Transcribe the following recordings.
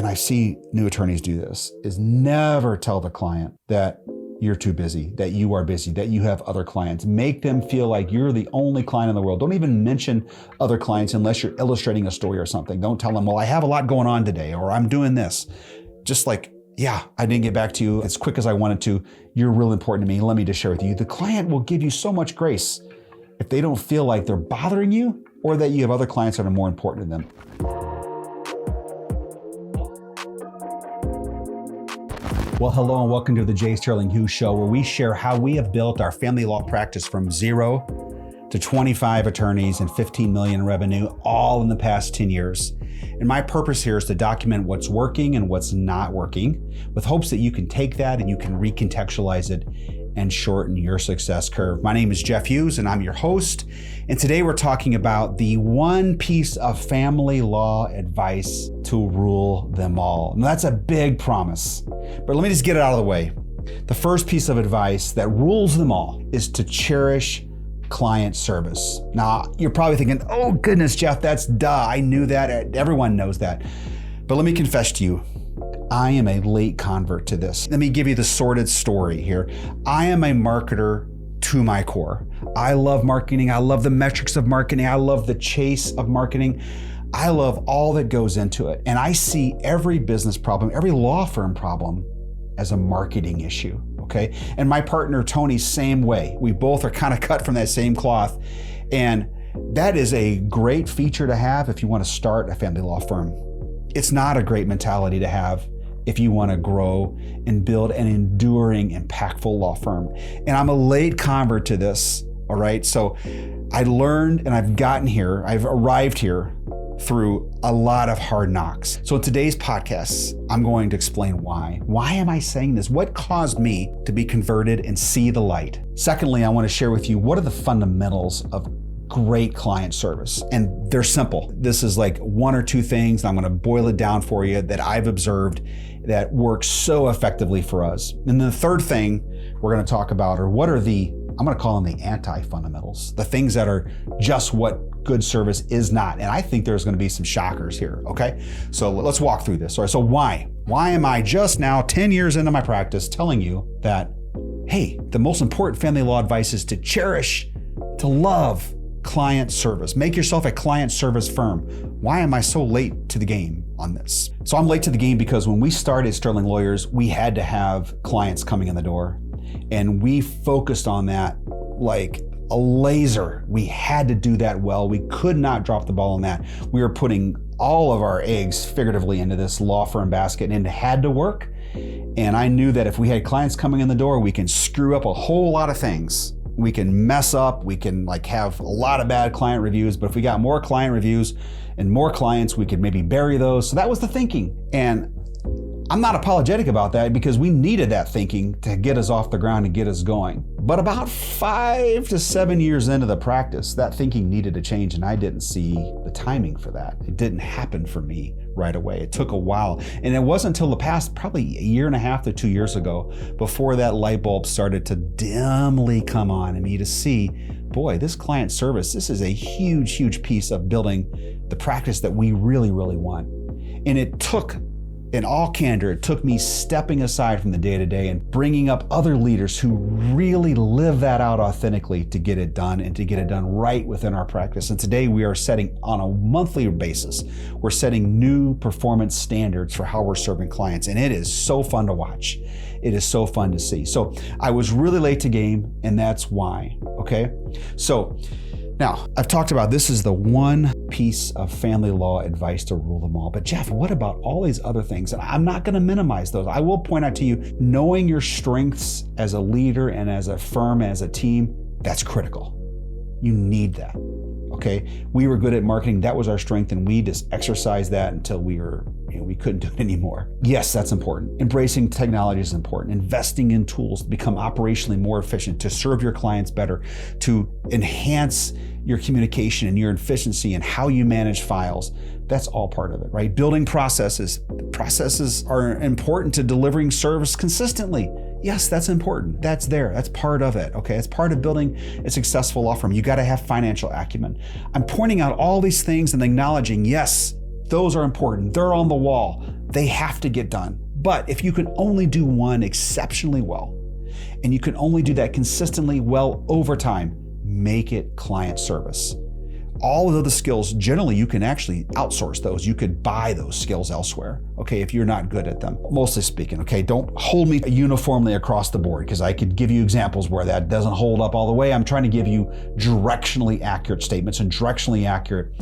and I see new attorneys do this, is never tell the client that you're too busy, that you are busy, that you have other clients. Make them feel like you're the only client in the world. Don't even mention other clients unless you're illustrating a story or something. Don't tell them, well, I have a lot going on today, or I'm doing this. Just like, yeah, I didn't get back to you as quick as I wanted to. You're real important to me. Let me just share with you. The client will give you so much grace if they don't feel like they're bothering you or that you have other clients that are more important to them. Well, hello and welcome to the J. Sterling Hughes Show, where we share how we have built our family law practice from 0 to 25 attorneys and 15 million in revenue, all in the past 10 years. And my purpose here is to document what's working and what's not working, with hopes that you can take that and you can recontextualize it and shorten your success curve. My name is Jeff Hughes and I'm your host. And today we're talking about the one piece of family law advice to rule them all. Now that's a big promise, but let me just get it out of the way. The first piece of advice that rules them all is to cherish client service. Now you're probably thinking, oh goodness, Jeff, that's duh. I knew that. Everyone knows that. But let me confess to you, I am a late convert to this. Let me give you the sordid story here. I am a marketer to my core. I love marketing. I love the metrics of marketing. I love the chase of marketing. I love all that goes into it. And I see every business problem, every law firm problem as a marketing issue, okay? And my partner, Tony, same way. We both are kind of cut from that same cloth. And that is a great feature to have if you want to start a family law firm. It's not a great mentality to have if you want to grow and build an enduring, impactful law firm. And I'm a late convert to this, all right? So I learned and I've arrived here through a lot of hard knocks. So in today's podcast, I'm going to explain why. Why am I saying this? What caused me to be converted and see the light? Secondly, I want to share with you what are the fundamentals of great client service. And they're simple. This is like one or two things, and I'm going to boil it down for you that I've observed that works so effectively for us. And the third thing we're going to talk about are what are I'm going to call them the anti-fundamentals, the things that are just what good service is not. And I think there's going to be some shockers here, okay? So let's walk through this. All right, so why? Why am I just now 10 years into my practice telling you that, hey, the most important family law advice is to cherish, to love client service. Make yourself a client service firm. Why am I so late to the game on this? So I'm late to the game because when we started Sterling Lawyers, we had to have clients coming in the door. And we focused on that like a laser. We had to do that well. We could not drop the ball on that. We were putting all of our eggs figuratively into this law firm basket, and it had to work. And I knew that if we had clients coming in the door, we can screw up a whole lot of things. We can mess up, we can have a lot of bad client reviews, but if we got more client reviews and more clients, we could maybe bury those. So that was the thinking. And I'm not apologetic about that because we needed that thinking to get us off the ground and get us going. But about 5 to 7 years into the practice, that thinking needed to change, and I didn't see the timing for that. It didn't happen for me right away. It took a while. And it wasn't until the past probably a year and a half to 2 years ago before that light bulb started to dimly come on in me to see, boy, this client service, this is a huge, huge piece of building the practice that we really, really want. And it took, in all candor, it took me stepping aside from the day-to-day and bringing up other leaders who really live that out authentically to get it done and to get it done right within our practice. And today we are setting on a monthly basis, we're setting new performance standards for how we're serving clients. And it is so fun to watch. It is so fun to see. So I was really late to game, and that's why, okay? So now, I've talked about this is the one piece of family law advice to rule them all. But Jeff, what about all these other things? And I'm not going to minimize those. I will point out to you, knowing your strengths as a leader and as a firm, as a team, that's critical. You need that, okay? We were good at marketing. That was our strength, and we just exercised that until we couldn't do it anymore. Yes, that's important. Embracing technology is important. Investing in tools to become operationally more efficient, to serve your clients better, to enhance your communication and your efficiency and how you manage files. That's all part of it, right? Building processes. Processes are important to delivering service consistently. Yes, that's important. That's there. That's part of it, okay? It's part of building a successful law firm. You got to have financial acumen. I'm pointing out all these things and acknowledging, yes, Those are important. They're on the wall. They have to get done. But if you can only do one exceptionally well, and you can only do that consistently well over time, make it client service. All of the other skills, generally you can actually outsource those. You could buy those skills elsewhere, okay, if you're not good at them. Mostly speaking, okay, don't hold me uniformly across the board, because I could give you examples where that doesn't hold up all the way. I'm trying to give you directionally accurate statements, and directionally accurate,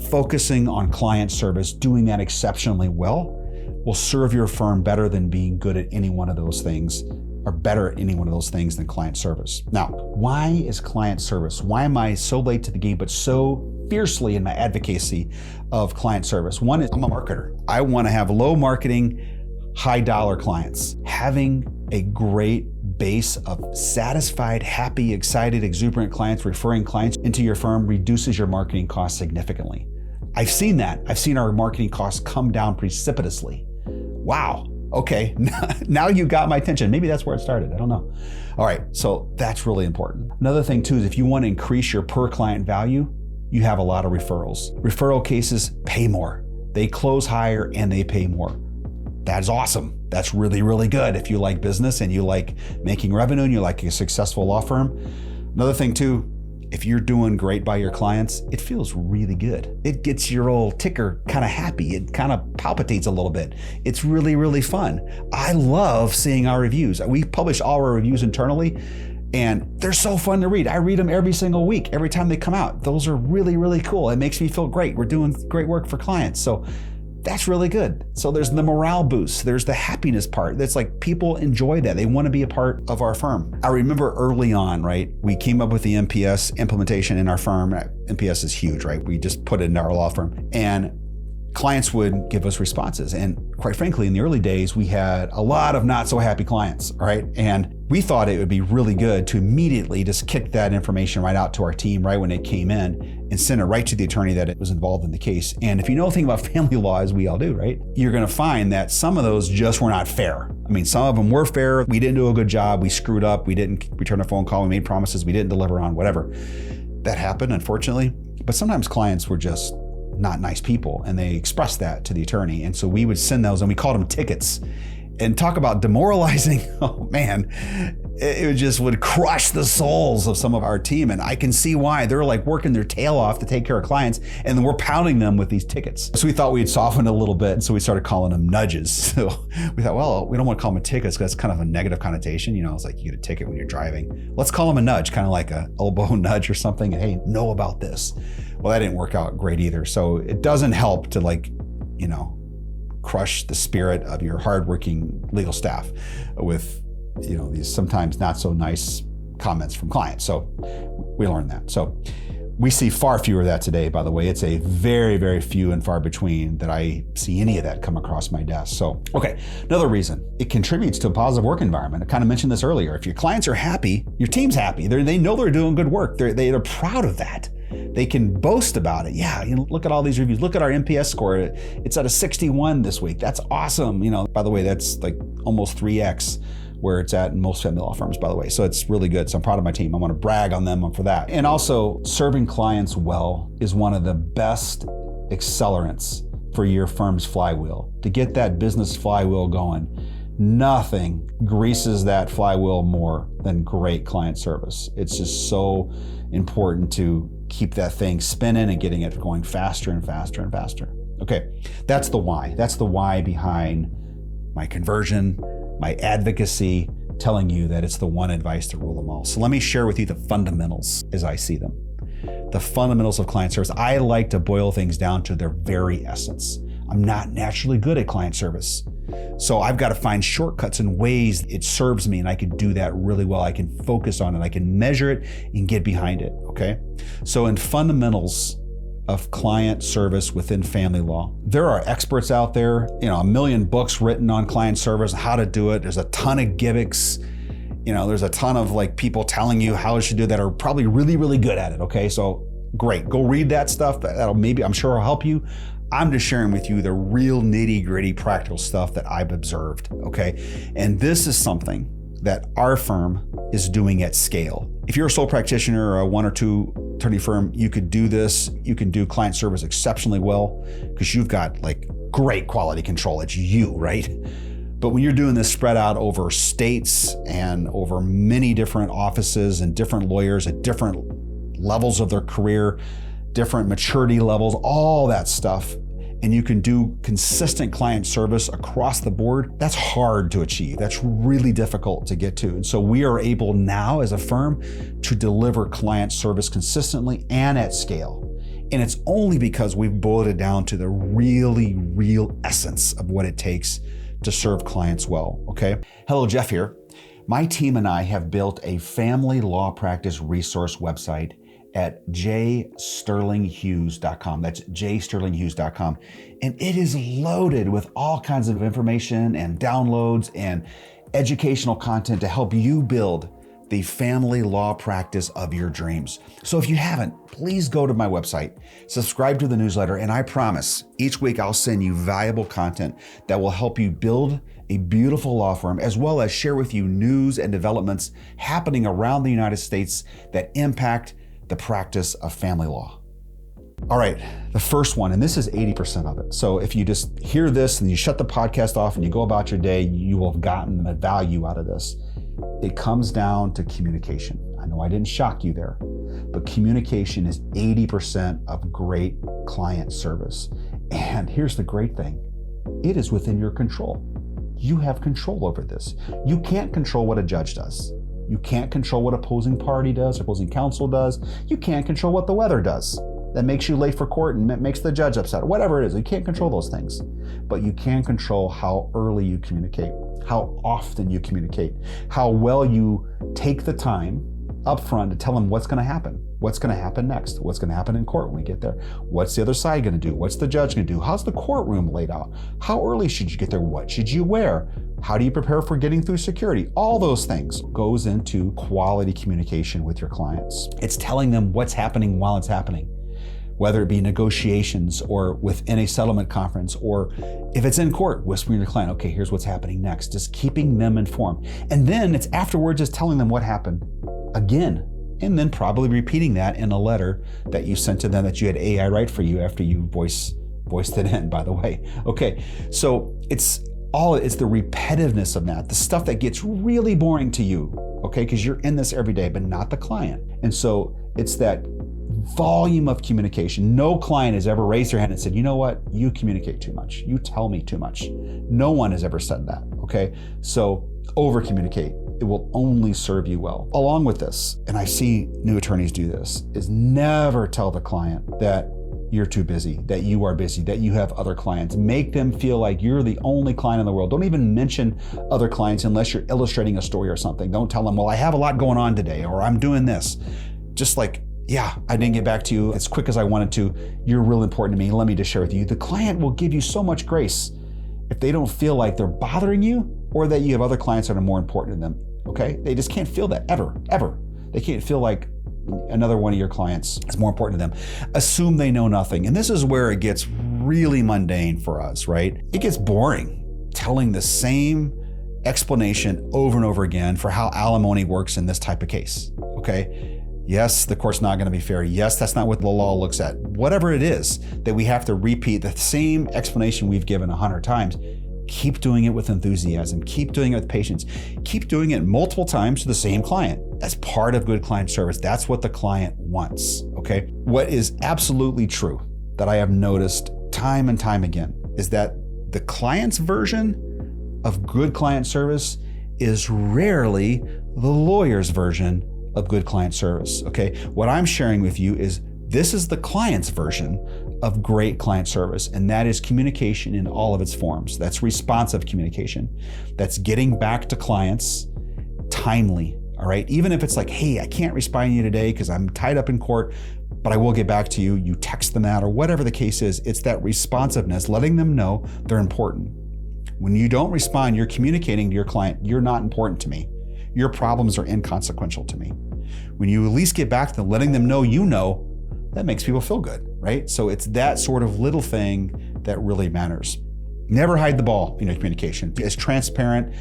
focusing on client service, doing that exceptionally well will serve your firm better than being good at any one of those things, or better at any one of those things than client service. Now, why is client service? Why am I so late to the game, but so fiercely in my advocacy of client service? One is I'm a marketer. I want to have low marketing, high dollar clients. Having a great base of satisfied, happy, excited, exuberant clients, referring clients into your firm reduces your marketing costs significantly. I've seen that. I've seen our marketing costs come down precipitously. Wow. Okay, now you got my attention. Maybe that's where it started. I don't know. All right, so that's really important. Another thing too is if you want to increase your per client value, you have a lot of referrals. Referral cases pay more. They close higher and they pay more. That's awesome. That's really, really good if you like business and you like making revenue and you like a successful law firm. Another thing too, if you're doing great by your clients, it feels really good. It gets your old ticker kind of happy. It kind of palpitates a little bit. It's really, really fun. I love seeing our reviews. We publish all our reviews internally, and they're so fun to read. I read them every single week, every time they come out. Those are really, really cool. It makes me feel great. We're doing great work for clients. So that's really good. So there's the morale boost. There's the happiness part. That's like people enjoy that. They want to be a part of our firm. I remember early on, right? We came up with the NPS implementation in our firm. NPS is huge, right? We just put it in our law firm, and clients would give us responses. And quite frankly, in the early days, we had a lot of not so happy clients, right? And we thought it would be really good to immediately just kick that information right out to our team right when it came in and send it right to the attorney that it was involved in the case. And if you know anything about family law, as we all do, right? You're gonna find that some of those just were not fair. I mean, some of them were fair. We didn't do a good job. We screwed up. We didn't return a phone call. We made promises. We didn't deliver on whatever. That happened, unfortunately. But sometimes clients were just not nice people, and they expressed that to the attorney. And so we would send those, and we called them tickets. And talk about demoralizing. Oh man, it just would crush the souls of some of our team. And I can see why. They're like working their tail off to take care of clients, and then we're pounding them with these tickets. So we thought we'd soften a little bit, and so we started calling them nudges. So we thought, well, we don't want to call them tickets because that's kind of a negative connotation. You know, it's like you get a ticket when you're driving. Let's call them a nudge, kind of like a elbow nudge or something. And, hey, know about this. Well, that didn't work out great either. So it doesn't help to, like, you know, crush the spirit of your hardworking legal staff with, you know, these sometimes not so nice comments from clients. So we learned that. So we see far fewer of that today, by the way. It's a very, very few and far between that I see any of that come across my desk. So, okay, another reason, it contributes to a positive work environment. I kind of mentioned this earlier. If your clients are happy, your team's happy. They know they're doing good work. They're proud of that. They can boast about it. Yeah, you know, look at all these reviews. Look at our NPS score. It's at a 61 this week. That's awesome. You know, by the way, that's like almost 3x where it's at in most family law firms, by the way. So it's really good. So I'm proud of my team. I want to brag on them for that. And also, serving clients well is one of the best accelerants for your firm's flywheel. To get that business flywheel going, nothing greases that flywheel more than great client service. It's just so important to keep that thing spinning and getting it going faster and faster and faster. Okay, that's the why. That's the why behind my conversion, my advocacy, telling you that it's the one advice to rule them all. So let me share with you the fundamentals as I see them. The fundamentals of client service. I like to boil things down to their very essence. I'm not naturally good at client service. So I've got to find shortcuts and ways it serves me, and I can do that really well. I can focus on it. I can measure it and get behind it, okay? So in fundamentals of client service within family law, there are experts out there, you know, 1 million books written on client service, how to do it. There's a ton of gimmicks. You know, there's a ton of like people telling you how you should do that are probably really, really good at it, okay? So great, go read that stuff. That'll maybe, I'm sure will help you. I'm just sharing with you the real nitty gritty practical stuff that I've observed, okay? And this is something that our firm is doing at scale. If you're a sole practitioner or a 1 or 2 attorney firm, you could do this. You can do client service exceptionally well because you've got like great quality control. It's you, right? But when you're doing this spread out over states and over many different offices and different lawyers at different levels of their career, different maturity levels, all that stuff, and you can do consistent client service across the board, that's hard to achieve. That's really difficult to get to. And so we are able now as a firm to deliver client service consistently and at scale. And it's only because we've boiled it down to the really real essence of what it takes to serve clients well, okay? Hello, Jeff here. My team and I have built a family law practice resource website at jsterlinghughes.com. That's jsterlinghughes.com. And it is loaded with all kinds of information and downloads and educational content to help you build the family law practice of your dreams. So if you haven't, please go to my website, subscribe to the newsletter, and I promise each week I'll send you valuable content that will help you build a beautiful law firm, as well as share with you news and developments happening around the United States that impact the practice of family law. All right, the first one, and this is 80% of it. So if you just hear this and you shut the podcast off and you go about your day, you will have gotten the value out of this. It comes down to communication. I know I didn't shock you there, but communication is 80% of great client service. And here's the great thing. It is within your control. You have control over this. You can't control what a judge does. You can't control what opposing party does, opposing counsel does. You can't control what the weather does that makes you late for court and makes the judge upset, whatever it is. You can't control those things, but you can control how early you communicate, how often you communicate, how well you take the time up front to tell them what's going to happen next, what's going to happen in court when we get there, what's the other side going to do, what's the judge going to do, how's the courtroom laid out, how early should you get there, what should you wear, how do you prepare for getting through security. All those things goes into quality communication with your clients. It's telling them what's happening while it's happening, whether it be negotiations or within a settlement conference, or if it's in court, whispering to your client, okay, here's what's happening next, just keeping them informed. And then it's afterwards just telling them what happened again, and then probably repeating that in a letter that you sent to them that you had AI write for you after you voiced it in, by the way. Okay, so it's the repetitiveness of that, the stuff that gets really boring to you, okay, because you're in this every day, but not the client. And so it's that volume of communication. No client has ever raised their hand and said, you know what, you communicate too much. You tell me too much. No one has ever said that, okay? So over communicate. It will only serve you well. Along with this, and I see new attorneys do this, is never tell the client that you're too busy, that you are busy, that you have other clients. Make them feel like you're the only client in the world. Don't even mention other clients unless you're illustrating a story or something. Don't tell them, well, I have a lot going on today, or I'm doing this. Just like, yeah, I didn't get back to you as quick as I wanted to. You're real important to me. Let me just share with you. The client will give you so much grace if they don't feel like they're bothering you or that you have other clients that are more important to them, okay? They just can't feel that ever. They can't feel like another one of your clients is more important to them. Assume they know nothing. And this is where it gets really mundane for us, right? It gets boring telling the same explanation over and over again for how alimony works in this type of case, okay? Yes, the court's not going to be fair. Yes, that's not what the law looks at. Whatever it is that we have to repeat the same explanation we've given 100 times, keep doing it with enthusiasm. Keep doing it with patience. Keep doing it multiple times to the same client. That's part of good client service. That's what the client wants, okay? What is absolutely true that I have noticed time and time again is that the client's version of good client service is rarely the lawyer's version of good client service, okay? What I'm sharing with you is this is the client's version of great client service, and that is communication in all of its forms. That's responsive communication. That's getting back to clients timely, all right? Even if it's like, hey, I can't respond to you today because I'm tied up in court, but I will get back to you. You text them out or whatever the case is. It's that responsiveness, letting them know they're important. When you don't respond, you're communicating to your client, you're not important to me. Your problems are inconsequential to me. When you at least get back to letting them know you know, that makes people feel good, right? So it's that sort of little thing that really matters. Never hide the ball in your communication. Be as transparent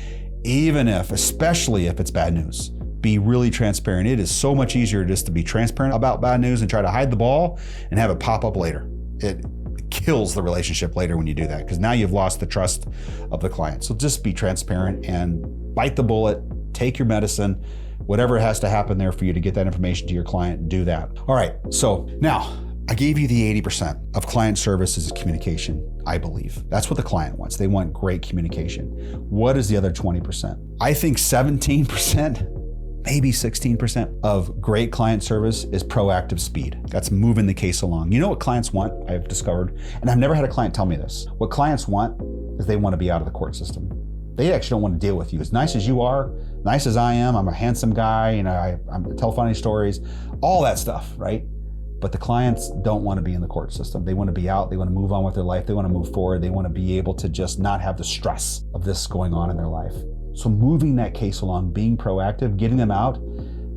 even if, especially if it's bad news. Be really transparent. It is so much easier just to be transparent about bad news and try to hide the ball and have it pop up later. It kills the relationship later when you do that, because now you've lost the trust of the client. So just be transparent and bite the bullet, take your medicine, whatever has to happen there for you to get that information to your client, do that. All right, so now I gave you the 80% of client service is communication, I believe. That's what the client wants. They want great communication. What is the other 20%? I think 17%, maybe 16% of great client service is proactive speed. That's moving the case along. You know what clients want, I've discovered, and I've never had a client tell me this. What clients want is they want to be out of the court system. They actually don't want to deal with you. As nice as you are, nice as I am, I'm a handsome guy, I tell funny stories, all that stuff, right? But the clients don't want to be in the court system. They want to be out, they want to move on with their life, they want to move forward, they want to be able to just not have the stress of this going on in their life. So moving that case along, being proactive, getting them out,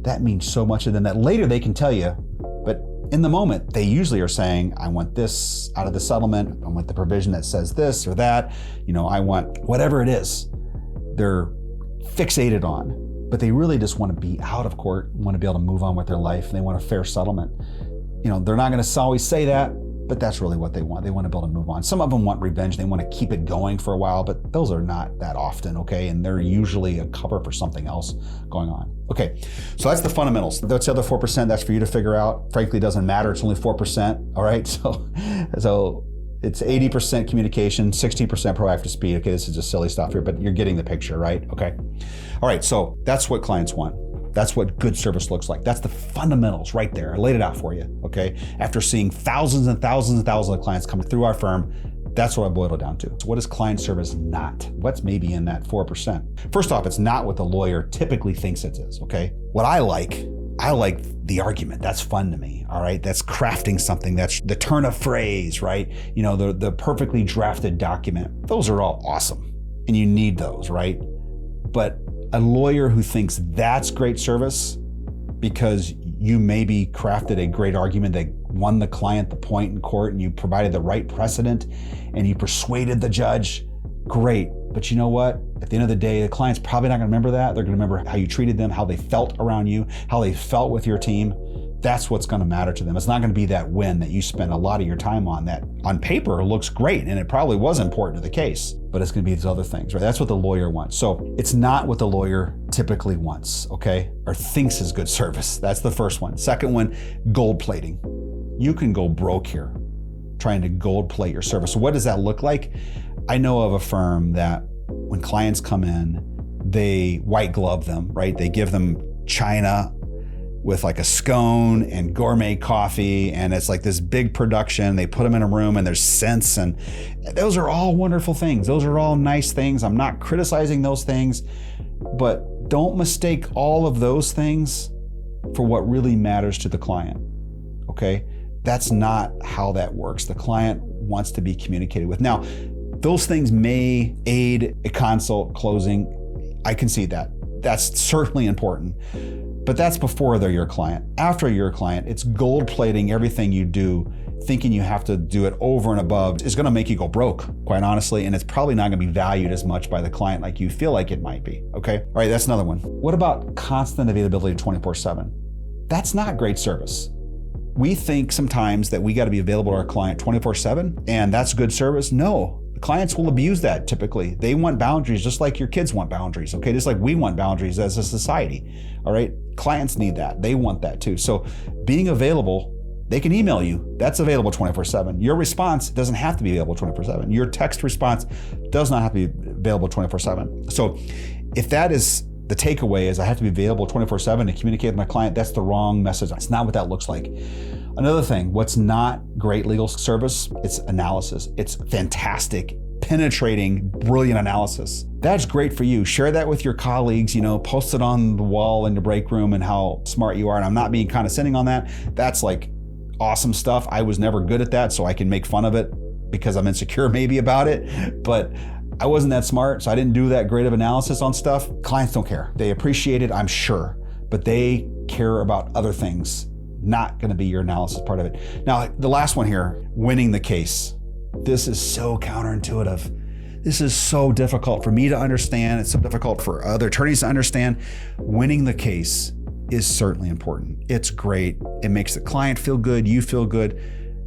that means so much to them that later they can tell you, but in the moment, they usually are saying, I want this out of the settlement, I want the provision that says this or that, I want whatever it is they're fixated on, but they really just want to be out of court, want to be able to move on with their life, and they want a fair settlement. They're not going to always say that, but that's really what they want. They want to be able to move on. Some of them want revenge. They want to keep it going for a while, but those are not that often, okay? And they're usually a cover for something else going on. Okay, so that's the fundamentals. That's the other 4%, that's for you to figure out. Frankly, it doesn't matter, it's only 4%, all right? So it's 80% communication, 16% proactive speed. Okay, this is just silly stuff here, but you're getting the picture, right? Okay. All right, so that's what clients want. That's what good service looks like. That's the fundamentals right there. I laid it out for you, okay? After seeing thousands and thousands and thousands of clients come through our firm, that's what I boiled it down to. So what is client service not? What's maybe in that 4%? First off, it's not what the lawyer typically thinks it is, okay? What I like the argument. That's fun to me, all right? That's crafting something. That's the turn of phrase, right? The perfectly drafted document. Those are all awesome, and you need those, right? But a lawyer who thinks that's great service because you maybe crafted a great argument that won the client the point in court and you provided the right precedent and you persuaded the judge, great. But you know what? At the end of the day, the client's probably not going to remember that. They're going to remember how you treated them, how they felt around you, how they felt with your team. That's what's going to matter to them. It's not going to be that win that you spend a lot of your time on that on paper looks great, and it probably was important to the case, but it's going to be these other things, right? That's what the lawyer wants. So it's not what the lawyer typically wants, okay? Or thinks is good service. That's the first one. Second one, gold plating. You can go broke here trying to gold plate your service. So what does that look like? I know of a firm that when clients come in, they white glove them, right? They give them china with like a scone and gourmet coffee, and it's like this big production. They put them in a room and there's scents, and those are all wonderful things. Those are all nice things. I'm not criticizing those things, but don't mistake all of those things for what really matters to the client, okay? That's not how that works. The client wants to be communicated with. Now, those things may aid a consult closing. I can see that. That's certainly important. But that's before they're your client. After you're your client, it's gold plating everything you do, thinking you have to do it over and above is going to make you go broke, quite honestly, and it's probably not going to be valued as much by the client like you feel like it might be, okay? All right, that's another one. What about constant availability 24/7? That's not great service. We think sometimes that we got to be available to our client 24/7, and that's good service. No. Clients will abuse that typically. They want boundaries just like your kids want boundaries, okay? Just like we want boundaries as a society, all right? Clients need that. They want that too. So being available, they can email you. That's available 24/7. Your response doesn't have to be available 24/7. Your text response does not have to be available 24/7. So if that is the takeaway is I have to be available 24/7 to communicate with my client, that's the wrong message. That's not what that looks like. Another thing, what's not great legal service, it's analysis. It's fantastic, penetrating, brilliant analysis. That's great for you. Share that with your colleagues, post it on the wall in the break room and how smart you are. And I'm not being condescending on that. That's like awesome stuff. I was never good at that, so I can make fun of it because I'm insecure maybe about it. But I wasn't that smart, so I didn't do that great of analysis on stuff. Clients don't care. They appreciate it, I'm sure, but they care about other things. Not going to be your analysis part of it. Now, the last one here, winning the case. This is so counterintuitive. This is so difficult for me to understand. It's so difficult for other attorneys to understand. Winning the case is certainly important. It's great. It makes the client feel good, you feel good,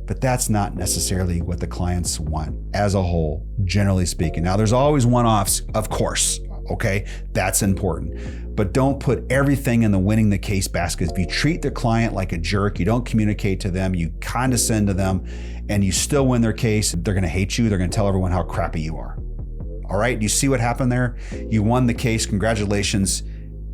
but that's not necessarily what the clients want as a whole, generally speaking. Now, there's always one-offs, of course, okay? That's important. But don't put everything in the winning the case basket. If you treat the client like a jerk, you don't communicate to them, you condescend to them, and you still win their case, they're gonna hate you. They're gonna tell everyone how crappy you are. All right, you see what happened there? You won the case, congratulations.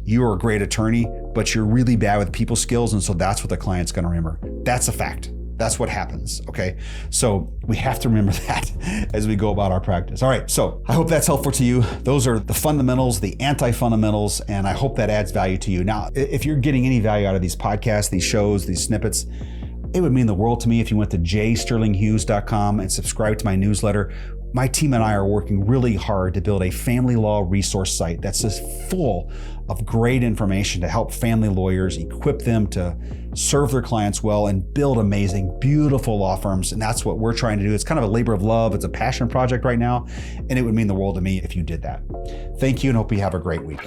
You are a great attorney, but you're really bad with people skills, and so that's what the client's gonna remember. That's a fact. That's what happens, okay? So we have to remember that as we go about our practice. All right, so I hope that's helpful to you. Those are the fundamentals, the anti-fundamentals, and I hope that adds value to you. Now, if you're getting any value out of these podcasts, these shows, these snippets, it would mean the world to me if you went to jsterlinghughes.com and subscribe to my newsletter. My team and I are working really hard to build a family law resource site that's just full of great information to help family lawyers, equip them to serve their clients well and build amazing, beautiful law firms. And that's what we're trying to do. It's kind of a labor of love. It's a passion project right now. And it would mean the world to me if you did that. Thank you and hope you have a great week.